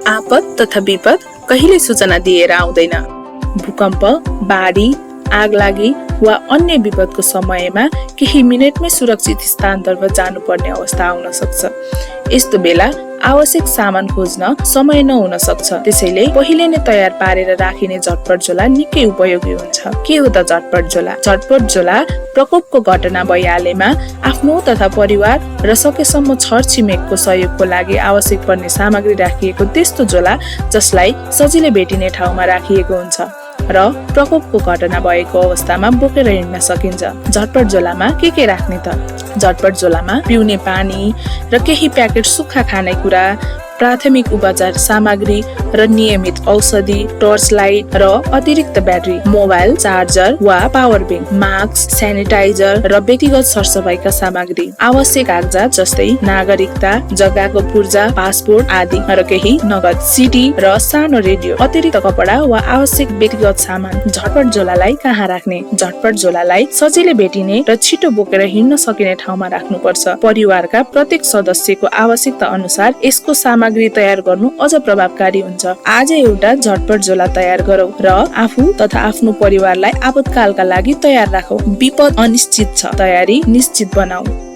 आपद तथा विपद कहिले सूचना दिएर आउँदैन। भूकम्प, बाढी, आगलागी वा अन्य विपदको समयमा केही मिनेटमै सुरक्षित स्थानतर्फ जानुपर्ने अवस्था आउन सक्छ। यस्तो बेला आवश्यक सामान खोज्न समय नहुन सक्छ। त्यसैले पहिले नै तयार पारेर राखिने झटपट झोला निकै उपयोगी हुन्छ। के हो त झटपट झोला? झटपट झोला प्रकोपको घटना भइहालेमा आफ्नो तथा परिवार र सकेसम्म छरछिमेकको सहयोगको लागि आवश्यक पर्ने सामग्री राखिएको त्यस्तो झोला जसलाई सजिलै भेटिने ठाउँमा राखिएको हुन्छ र प्रकोपको घटना भएको अवस्थामा बोकेर हिँड्न सकिन्छ। झटपट झोलामा के राख्ने त? झटपट झोलामा पिउने पानी र केही प्याकेट सुक्खा खानेकुरा, प्राथमिक उपचार सामग्री र नियमित औषधि, टर्च लाइट र अतिरिक्त ब्याट्री, मोबाइल चार्जर वा पावर बैंक, मास्क, सेनिटाइजर र व्यक्तिगत सरसफाइका सामग्री, आवश्यक कागजात जस्तै नागरिकता, जग्गाको पूर्जा, पासपोर्ट आदि र केही नगद, सिडी र सानो रेडियो, अतिरिक्त कपडा वा आवश्यक व्यक्तिगत सामान। झटपट झोलालाई कहाँ राख्ने? झटपट झोलालाई सजिलै भेटिने र छिटो बोकेर हिँड्न सकिने ठाउँमा राख्नुपर्छ। परिवारका प्रत्येक सदस्यको आवश्यकता अनुसार यसको सामग्री तयार गर्नु अझ प्रभावकारी हुन्छ। आज एउटा झटपट झोला तयार गरौँ र आफू तथा आफ्नो परिवारलाई आपतकालका लागि तयार राखौँ। विपद अनिश्चित छ, तयारी निश्चित बनाऊ।